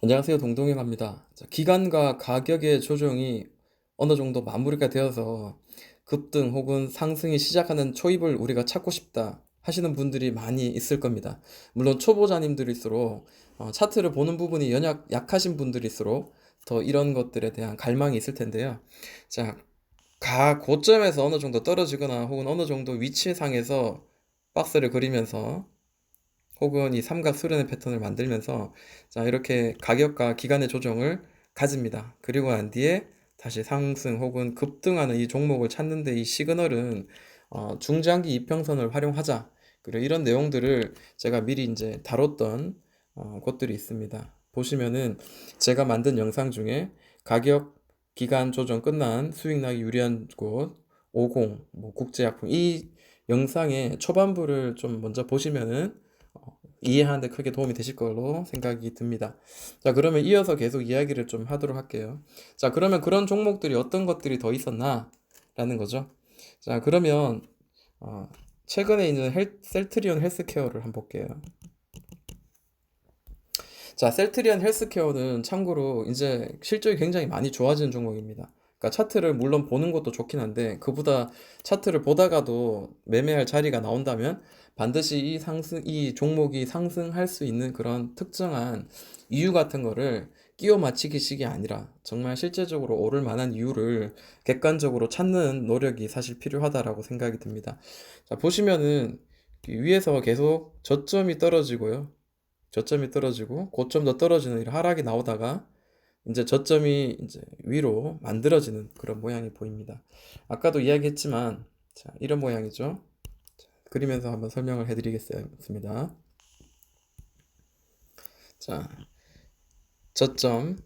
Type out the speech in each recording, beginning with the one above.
안녕하세요. 동동현입니다. 기간과 가격의 조정이 어느 정도 마무리가 되어서 급등 혹은 상승이 시작하는 초입을 우리가 찾고 싶다 하시는 분들이 많이 있을 겁니다. 물론 초보자님들일수록 차트를 보는 부분이 약하신 분들일수록 더 이런 것들에 대한 갈망이 있을 텐데요. 자, 고점에서 어느 정도 떨어지거나 혹은 어느 정도 위치상에서 박스를 그리면서 혹은 이 삼각 수렴의 패턴을 만들면서 자 이렇게 가격과 기간의 조정을 가집니다. 그리고 난 뒤에 다시 상승 혹은 급등하는 이 종목을 찾는데 이 시그널은 중장기 이평선을 활용하자. 그리고 이런 내용들을 제가 미리 이제 다뤘던 곳들이 있습니다. 보시면은 제가 만든 영상 중에 가격 기간 조정 끝난 수익 나기 유리한 곳 50, 뭐 국제약품 이 영상의 초반부를 좀 먼저 보시면은 이해하는 데 크게 도움이 되실 걸로 생각이 듭니다. 자, 그러면 이어서 계속 이야기를 좀 하도록 할게요. 자, 그러면 그런 종목들이 어떤 것들이 더 있었나? 라는 거죠. 자, 그러면 어, 최근에 있는 셀트리온 헬스케어를 한번 볼게요. 자, 셀트리온 헬스케어는 참고로 이제 실적이 굉장히 많이 좋아지는 종목입니다. 그러니까 차트를 물론 보는 것도 좋긴 한데 그보다 차트를 보다가도 매매할 자리가 나온다면 반드시 이 종목이 상승할 수 있는 그런 특정한 이유 같은 거를 끼워 맞추기식이 아니라 정말 실제적으로 오를 만한 이유를 객관적으로 찾는 노력이 사실 필요하다라고 생각이 듭니다. 자, 보시면은 위에서 계속 저점이 떨어지고요. 저점이 떨어지고 고점도 떨어지는 이런 하락이 나오다가 이제 저점이 이제 위로 만들어지는 그런 모양이 보입니다. 아까도 이야기했지만 자, 이런 모양이죠. 그리면서 한번 설명을 해드리겠습니다. 자, 저점,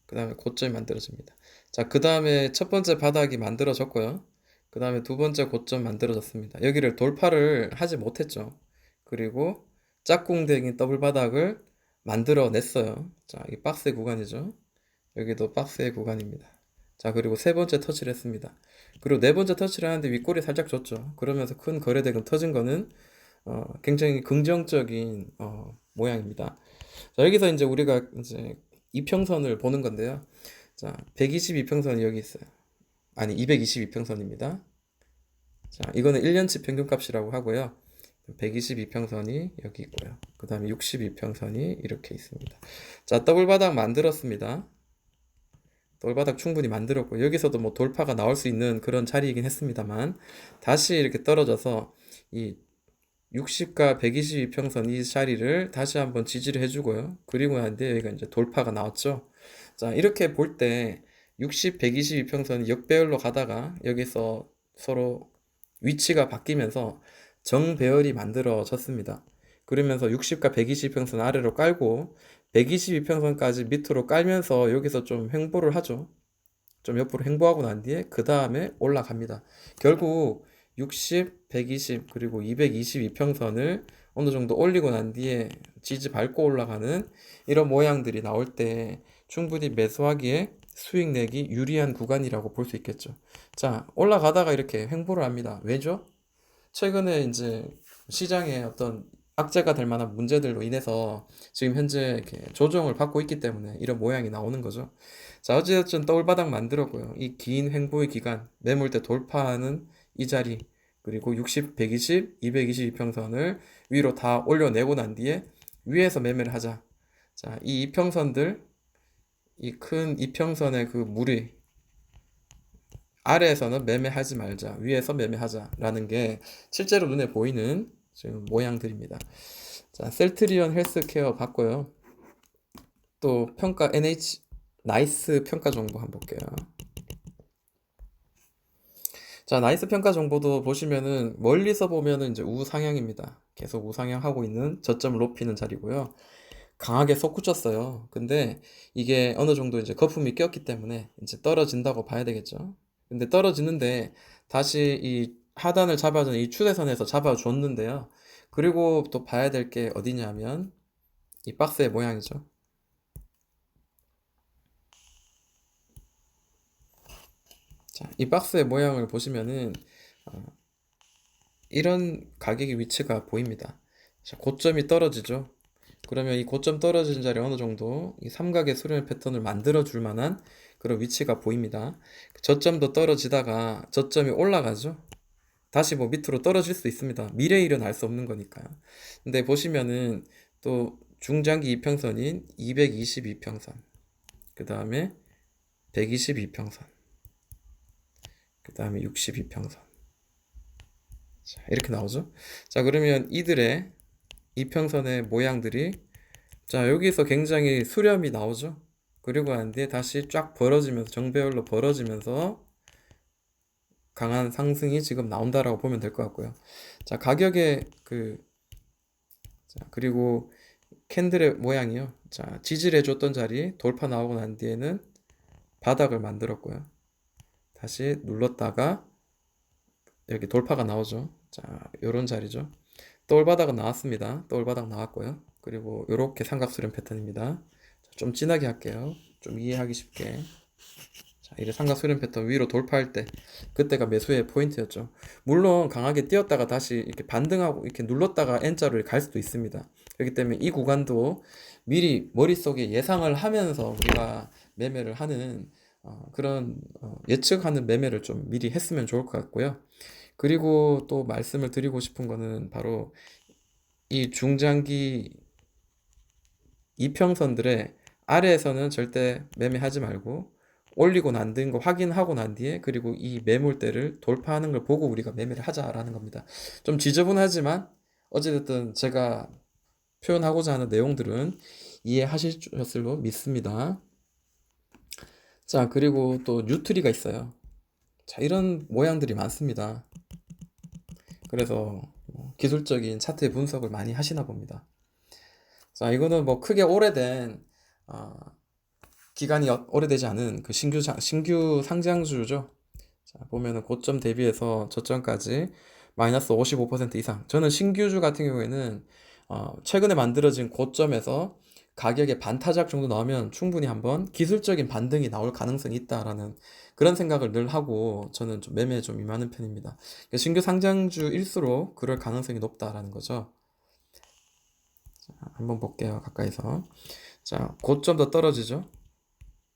그 다음에 고점이 만들어집니다. 자, 그 다음에 첫 번째 바닥이 만들어졌고요. 그 다음에 두 번째 고점 만들어졌습니다. 여기를 돌파를 하지 못했죠. 그리고 짝꿍댕이 더블 바닥을 만들어냈어요. 자, 이 박스의 구간이죠. 여기도 박스의 구간입니다. 자, 그리고 세 번째 터치를 했습니다. 그리고 네 번째 터치를 하는데 윗골이 살짝 줬죠. 그러면서 큰 거래대금 터진 거는 굉장히 긍정적인 모양입니다. 자, 여기서 이제 우리가 이제 이평선을 보는 건데요. 자, 122평선이 여기 있어요. 아니, 222평선입니다. 자, 이거는 1년치 평균값이라고 하고요. 122평선이 여기 있고요. 그 다음에 62평선이 이렇게 있습니다. 자, 더블 바닥 만들었습니다. 돌바닥 충분히 만들었고 여기서도 뭐 돌파가 나올 수 있는 그런 자리이긴 했습니다만 다시 이렇게 떨어져서 이 60과 122평선 이 자리를 다시 한번 지지를 해주고요. 그리고 난 뒤에 여기가 이제 돌파가 나왔죠. 자, 이렇게 볼 때 60, 122평선이 역배열로 가다가 여기서 서로 위치가 바뀌면서 정배열이 만들어졌습니다. 그러면서 60과 120평선 아래로 깔고 122평선까지 밑으로 깔면서 여기서 좀 횡보를 하죠. 좀 옆으로 횡보하고 난 뒤에 그 다음에 올라갑니다. 결국 60, 120 그리고 222평선을 어느 정도 올리고 난 뒤에 지지 밟고 올라가는 이런 모양들이 나올 때 충분히 매수하기에 수익 내기 유리한 구간이라고 볼 수 있겠죠. 자, 올라가다가 이렇게 횡보를 합니다. 왜죠? 최근에 이제 시장에 어떤 악재가 될 만한 문제들로 인해서 지금 현재 이렇게 조정을 받고 있기 때문에 이런 모양이 나오는 거죠. 자, 어찌됐든 더블바닥 만들었고요. 이 긴 횡보의 기간, 매물대 돌파하는 이 자리, 그리고 60, 120, 222평선을 위로 다 올려내고 난 뒤에 위에서 매매를 하자. 자, 이 이평선들, 이 큰 이평선의 그 무리, 아래에서는 매매하지 말자, 위에서 매매하자라는 게 실제로 눈에 보이는 지금 모양들입니다. 자, 셀트리온 헬스케어 봤고요. 또 평가 나이스 평가 정보 한번 볼게요. 자, 나이스 평가 정보도 보시면은 멀리서 보면은 이제 우상향입니다. 계속 우상향하고 있는 저점을 높이는 자리고요. 강하게 솟구쳤어요. 근데 이게 어느 정도 이제 거품이 꼈기 때문에 이제 떨어진다고 봐야 되겠죠. 근데 떨어지는데 다시 이 하단을 잡아주는 이 추세선에서 잡아줬는데요. 그리고 또 봐야 될 게 어디냐면 이 박스의 모양이죠. 자, 이 박스의 모양을 보시면은 어, 이런 가격의 위치가 보입니다. 자, 고점이 떨어지죠. 그러면 이 고점 떨어지는 자리 어느 정도 이 삼각의 수렴 패턴을 만들어 줄 만한 그런 위치가 보입니다. 저점도 떨어지다가 저점이 올라가죠. 다시 뭐 밑으로 떨어질 수 있습니다. 미래 일은 알 수 없는 거니까요. 근데 보시면은 또 중장기 이평선인 222평선, 그 다음에 122평선, 그 다음에 62평선. 자, 이렇게 나오죠. 자, 그러면 이들의 이평선의 모양들이, 자, 여기서 굉장히 수렴이 나오죠. 그리고 난 뒤에 다시 쫙 벌어지면서, 정배열로 벌어지면서 강한 상승이 지금 나온다라고 보면 될 것 같고요. 자, 가격의 자, 그리고 캔들의 모양이요. 자, 지지해 줬던 자리 돌파 나오고 난 뒤에는 바닥을 만들었고요. 다시 눌렀다가 여기 돌파가 나오죠. 자, 요런 자리죠. 떠올바닥은 나왔습니다. 떠올바닥 나왔고요. 그리고 요렇게 삼각수렴 패턴입니다. 자, 좀 진하게 할게요. 좀 이해하기 쉽게. 자, 이래 삼각수렴 패턴 위로 돌파할 때 그때가 매수의 포인트였죠. 물론 강하게 뛰었다가 다시 이렇게 반등하고 이렇게 눌렀다가 N자로 갈 수도 있습니다. 그렇기 때문에 이 구간도 미리 머릿속에 예상을 하면서 우리가 매매를 하는 그런 예측하는 매매를 좀 미리 했으면 좋을 것 같고요. 그리고 또 말씀을 드리고 싶은 거는 바로 이 중장기 이평선들의 아래에서는 절대 매매하지 말고 올리고 난 거 확인하고 난 뒤에 그리고 이 매물대를 돌파하는 걸 보고 우리가 매매를 하자라는 겁니다. 좀 지저분하지만 어찌됐든 제가 표현하고자 하는 내용들은 이해하셨을로 믿습니다. 자, 그리고 또 뉴트리가 있어요. 자, 이런 모양들이 많습니다. 그래서 기술적인 차트 분석을 많이 하시나 봅니다. 자, 이거는 뭐 크게 오래된 기간이 오래되지 않은 그 신규 상장주죠. 자, 보면은 고점 대비해서 저점까지 마이너스 55% 이상. 저는 신규주 같은 경우에는 최근에 만들어진 고점에서 가격의 반타작 정도 나오면 충분히 한번 기술적인 반등이 나올 가능성이 있다라는 그런 생각을 늘 하고 저는 좀 매매에 좀 임하는 편입니다. 그러니까 신규 상장주일수록 그럴 가능성이 높다라는 거죠. 자, 한번 볼게요. 가까이서. 자, 고점도 떨어지죠.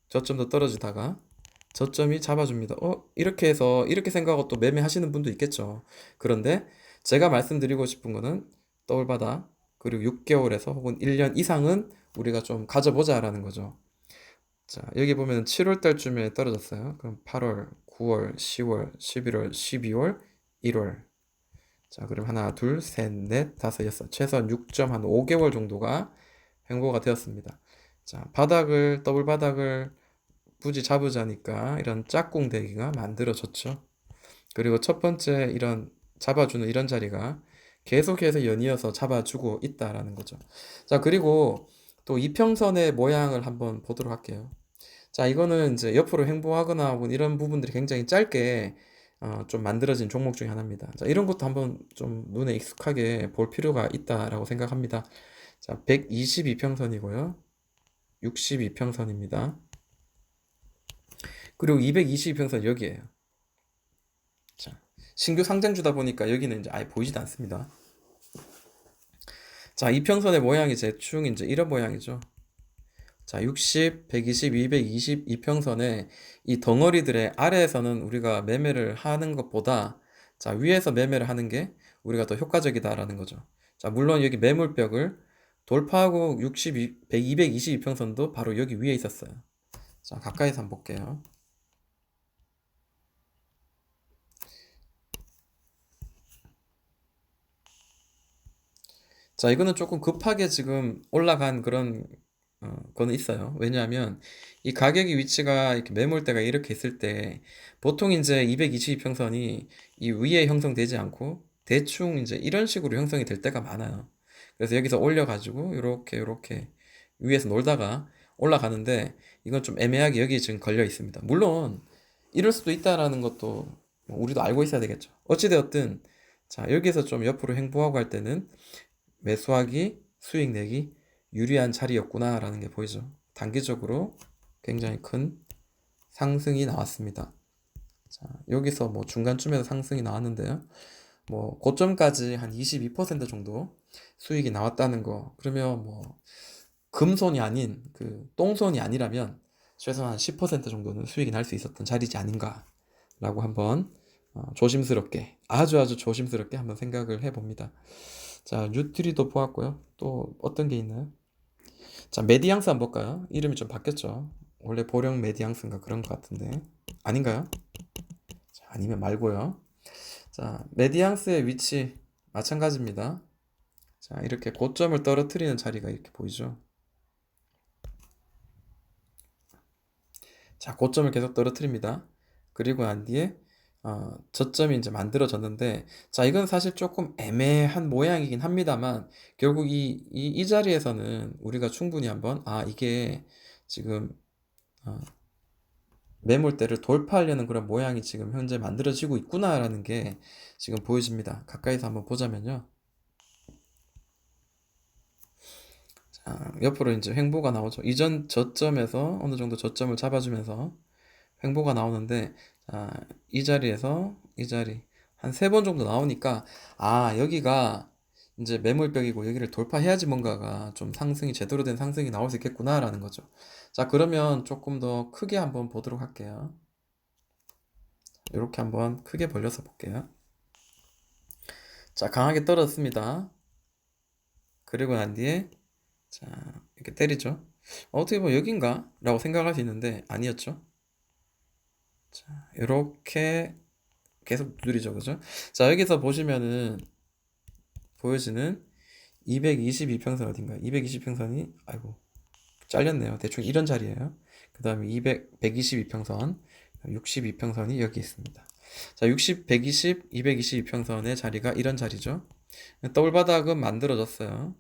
저점도 떨어지다가 저점이 잡아줍니다. 이렇게 해서 이렇게 생각하고 또 매매하시는 분도 있겠죠. 그런데 제가 말씀드리고 싶은 거는 떠올바닥 그리고 6개월에서 혹은 1년 이상은 우리가 좀 가져보자라는 거죠. 자, 여기 보면 7월 달쯤에 떨어졌어요. 그럼 8월, 9월, 10월, 11월, 12월, 1월. 자, 그럼 하나, 둘, 셋, 넷, 다섯, 여섯. 최소한 6점 한 5개월 정도가 횡보가 되었습니다. 자, 더블 바닥을 굳이 잡으자니까 이런 짝꿍 대기가 만들어졌죠. 그리고 첫 번째 이런 잡아주는 이런 자리가 계속해서 연이어서 잡아주고 있다라는 거죠. 자, 그리고 또 이평선의 모양을 한번 보도록 할게요. 자, 이거는 이제 옆으로 횡보하거나 혹은 이런 부분들이 굉장히 짧게 좀 만들어진 종목 중에 하나입니다. 자, 이런 것도 한번 좀 눈에 익숙하게 볼 필요가 있다라고 생각합니다. 자, 122평선이고요. 62평선입니다. 그리고 222평선 여기에요. 자, 신규 상장주다 보니까 여기는 이제 아예 보이지도 않습니다. 자, 이평선의 모양이 대충 이제 이런 모양이죠. 자, 60, 120, 220 이평선의 이 덩어리들의 아래에서는 우리가 매매를 하는 것보다 자, 위에서 매매를 하는 게 우리가 더 효과적이다라는 거죠. 자, 물론 여기 매물벽을 돌파하고 62, 222평선도 바로 여기 위에 있었어요. 자, 가까이서 한번 볼게요. 자, 이거는 조금 급하게 지금 올라간 그런 거는 있어요. 왜냐하면 이 가격의 위치가 이렇게 매물대가 이렇게 있을 때 보통 이제 222평선이 이 위에 형성되지 않고 대충 이제 이런 식으로 형성이 될 때가 많아요. 그래서 여기서 올려가지고 이렇게 위에서 놀다가 올라가는데 이건 좀 애매하게 여기 지금 걸려 있습니다. 물론 이럴 수도 있다라는 것도 뭐 우리도 알고 있어야 되겠죠. 어찌되었든 자, 여기서 좀 옆으로 행보하고 할 때는 매수하기, 수익 내기 유리한 자리였구나라는 게 보이죠. 단기적으로 굉장히 큰 상승이 나왔습니다. 자, 여기서 뭐 중간쯤에서 상승이 나왔는데요. 뭐 고점까지 한 22% 정도 수익이 나왔다는 거. 그러면 뭐 금손이 아닌 그 똥손이 아니라면 최소한 10% 정도는 수익이 날 수 있었던 자리지 아닌가라고 한번 조심스럽게 아주 아주 조심스럽게 한번 생각을 해봅니다. 자, 뉴트리도 보았고요. 또 어떤 게 있나요? 자, 메디앙스 한번 볼까요? 이름이 좀 바뀌었죠. 원래 보령 메디앙스인가 그런 것 같은데 아닌가요? 자, 아니면 말고요. 자, 메디앙스의 위치 마찬가지입니다. 자, 이렇게 고점을 떨어뜨리는 자리가 이렇게 보이죠. 자, 고점을 계속 떨어뜨립니다. 그리고 난 뒤에 저점이 이제 만들어졌는데, 자, 이건 사실 조금 애매한 모양이긴 합니다만, 결국 이 자리에서는 우리가 충분히 한번, 이게 지금 어, 매물대를 돌파하려는 그런 모양이 지금 현재 만들어지고 있구나라는 게 지금 보여집니다. 가까이서 한번 보자면요. 자, 옆으로 이제 횡보가 나오죠. 이전 저점에서 어느 정도 저점을 잡아주면서 횡보가 나오는데, 자, 이 자리에서 이 자리 한 세 번 정도 나오니까 여기가 이제 매물벽이고 여기를 돌파해야지 뭔가가 좀 상승이 제대로 된 상승이 나올 수 있겠구나라는 거죠. 자, 그러면 조금 더 크게 한번 보도록 할게요. 이렇게 한번 크게 벌려서 볼게요. 자, 강하게 떨어졌습니다. 그리고 난 뒤에 자, 이렇게 때리죠. 어떻게 보면 여긴가? 라고 생각할 수 있는데 아니었죠. 자, 이렇게 계속 누리죠, 그죠? 자, 여기서 보시면은 보여지는 222평선 어딘가? 220평선이 아이고 잘렸네요. 대충 이런 자리예요. 그 다음에 122평선, 62평선이 여기 있습니다. 자, 60, 120, 222평선의 자리가 이런 자리죠. 더블 바닥은 만들어졌어요.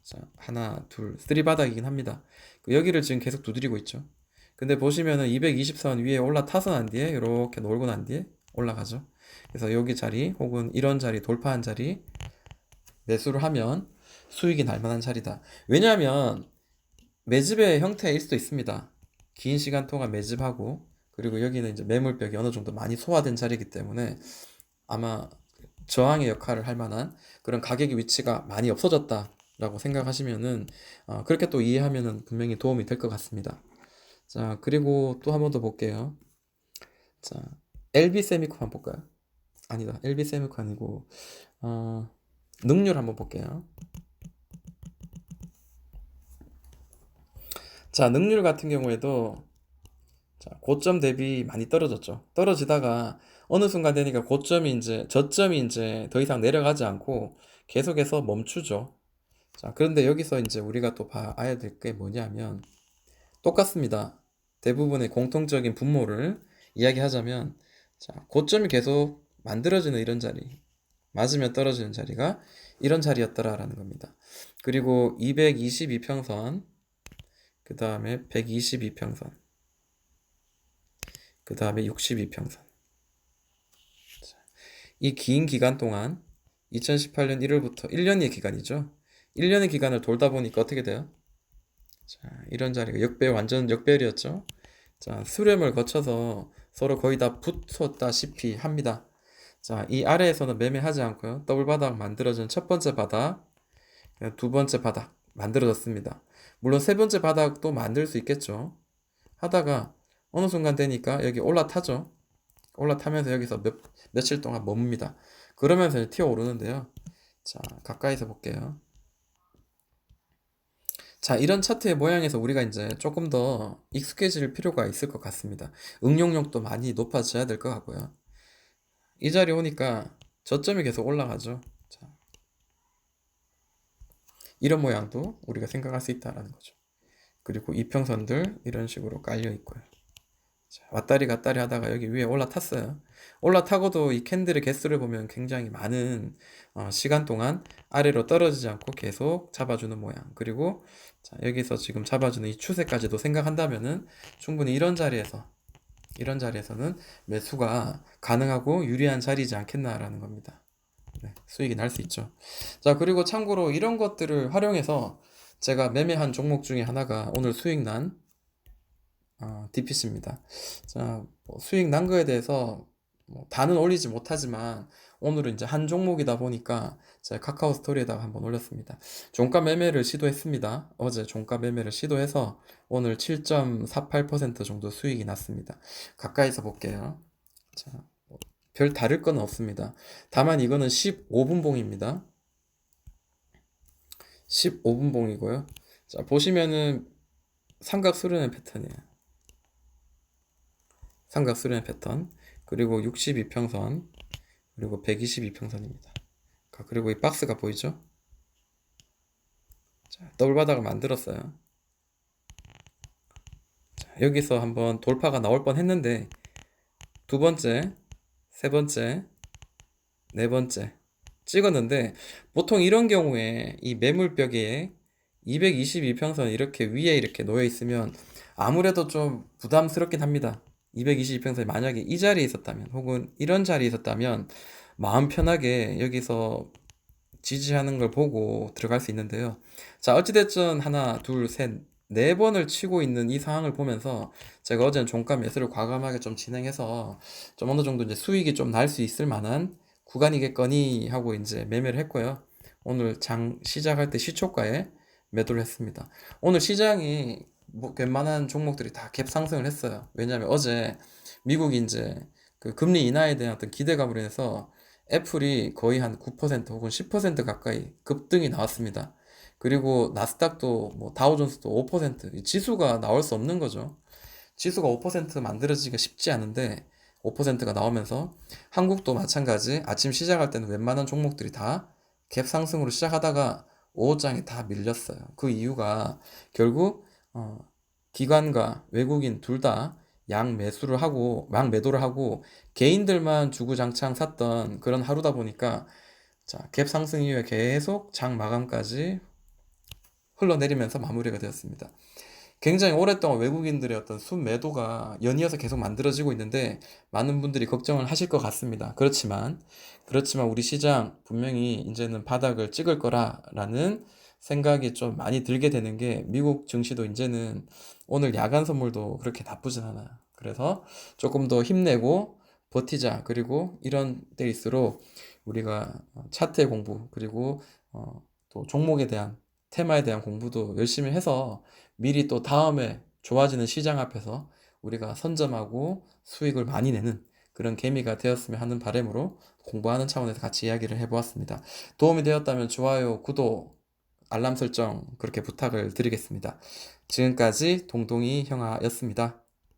자, 하나, 둘, 쓰리 바닥이긴 합니다. 여기를 지금 계속 두드리고 있죠. 근데 보시면은 220선 위에 올라타서 난 뒤에 이렇게 놀고 난 뒤에 올라가죠. 그래서 여기 자리 혹은 이런 자리 돌파한 자리 매수를 하면 수익이 날 만한 자리다. 왜냐하면 매집의 형태일 수도 있습니다. 긴 시간 동안 매집하고 그리고 여기는 이제 매물벽이 어느 정도 많이 소화된 자리이기 때문에 아마 저항의 역할을 할 만한 그런 가격의 위치가 많이 없어졌다라고 생각하시면은 그렇게 또 이해하면은 분명히 도움이 될 것 같습니다. 자, 그리고 또 한 번 더 볼게요. 자, LB 세미콘 한번 볼까요? 아니다. LB 세미콘 아니고 능률 한번 볼게요. 자, 능률 같은 경우에도 자, 고점 대비 많이 떨어졌죠. 떨어지다가 어느 순간 되니까 저점이 이제 더 이상 내려가지 않고 계속해서 멈추죠. 자, 그런데 여기서 이제 우리가 또 봐야 될 게 뭐냐면 똑같습니다. 대부분의 공통적인 분모를 이야기하자면 자, 고점이 계속 만들어지는 이런 자리, 맞으면 떨어지는 자리가 이런 자리였더라라는 겁니다. 그리고 222평선, 그 다음에 122평선, 그 다음에 62평선. 이 긴 기간 동안 2018년 1월부터 1년의 기간이죠. 1년의 기간을 돌다 보니까 어떻게 돼요? 자, 이런 자리가 완전 역배열이었죠. 자, 수렴을 거쳐서 서로 거의 다 붙었다시피 합니다. 자, 이 아래에서는 매매하지 않고요. 더블 바닥 만들어진 첫 번째 바닥, 두 번째 바닥 만들어졌습니다. 물론 세 번째 바닥도 만들 수 있겠죠. 하다가 어느 순간 되니까 여기 올라타죠. 올라타면서 여기서 며칠 동안 머뭅니다. 그러면서 이제 튀어 오르는데요. 자, 가까이서 볼게요. 자, 이런 차트의 모양에서 우리가 이제 조금 더 익숙해질 필요가 있을 것 같습니다. 응용력도 많이 높아져야 될 것 같고요. 이 자리 오니까 저점이 계속 올라가죠. 자, 이런 모양도 우리가 생각할 수 있다는 거죠. 그리고 이평선들 이런 식으로 깔려 있고요. 자, 왔다리 갔다리 하다가 여기 위에 올라탔어요. 올라타고도 이 캔들의 개수를 보면 굉장히 많은 시간 동안 아래로 떨어지지 않고 계속 잡아주는 모양. 그리고 자, 여기서 지금 잡아주는 이 추세까지도 생각한다면은 충분히 이런 자리에서는 매수가 가능하고 유리한 자리지 않겠나라는 겁니다. 네, 수익이 날 수 있죠. 자, 그리고 참고로 이런 것들을 활용해서 제가 매매한 종목 중에 하나가 오늘 수익 난 DPC입니다. 자, 수익 난 거에 대해서 다는 올리지 못하지만 오늘은 이제 한 종목이다 보니까 제가 카카오 스토리에다가 한번 올렸습니다. 종가 매매를 시도했습니다. 어제 종가 매매를 시도해서 오늘 7.48% 정도 수익이 났습니다. 가까이서 볼게요. 자, 별 다를 건 없습니다. 다만 이거는 15분 봉입니다. 15분 봉이고요. 자, 보시면은 삼각 수렴의 패턴이에요. 삼각 수렴의 패턴. 그리고 62평선, 그리고 122평선입니다. 그리고 이 박스가 보이죠? 자, 더블 바닥을 만들었어요. 자, 여기서 한번 돌파가 나올 뻔 했는데 두 번째, 세 번째, 네 번째 찍었는데, 보통 이런 경우에 이 매물벽에 222평선 이렇게 위에 이렇게 놓여 있으면 아무래도 좀 부담스럽긴 합니다. 222평선이 만약에 이 자리에 있었다면, 혹은 이런 자리에 있었다면 마음 편하게 여기서 지지하는 걸 보고 들어갈 수 있는데요. 자, 어찌됐든 하나, 둘, 셋, 네 번을 치고 있는 이 상황을 보면서 제가 어제는 종가 매수를 과감하게 좀 진행해서 좀 어느 정도 이제 수익이 좀 날 수 있을 만한 구간이겠거니 하고 이제 매매를 했고요. 오늘 장 시작할 때 시초가에 매도를 했습니다. 오늘 시장이 뭐 웬만한 종목들이 다 갭 상승을 했어요. 왜냐하면 어제 미국이 이제 그 금리 인하에 대한 어떤 기대감으로 인해서 애플이 거의 한 9% 혹은 10% 가까이 급등이 나왔습니다. 그리고 나스닥도 뭐 다우존스도 5%, 지수가 나올 수 없는 거죠. 지수가 5% 만들어지기가 쉽지 않은데 5%가 나오면서 한국도 마찬가지, 아침 시작할 때는 웬만한 종목들이 다 갭 상승으로 시작하다가 오후장에 다 밀렸어요. 그 이유가 결국 기관과 외국인 둘 다 양매도를 하고 개인들만 주구장창 샀던 그런 하루다 보니까, 자, 갭 상승 이후에 계속 장 마감까지 흘러내리면서 마무리가 되었습니다. 굉장히 오랫동안 외국인들의 어떤 순매도가 연이어서 계속 만들어지고 있는데 많은 분들이 걱정을 하실 것 같습니다. 그렇지만 우리 시장 분명히 이제는 바닥을 찍을 거라라는 생각이 좀 많이 들게 되는 게, 미국 증시도 이제는 오늘 야간 선물도 그렇게 나쁘진 않아요. 그래서 조금 더 힘내고 버티자. 그리고 이런 때일수록 우리가 차트의 공부, 그리고 또 종목에 대한, 테마에 대한 공부도 열심히 해서 미리 또 다음에 좋아지는 시장 앞에서 우리가 선점하고 수익을 많이 내는 그런 계기가 되었으면 하는 바람으로 공부하는 차원에서 같이 이야기를 해보았습니다. 도움이 되었다면 좋아요, 구독, 알람 설정 그렇게 부탁을 드리겠습니다. 지금까지 동동이 형아였습니다.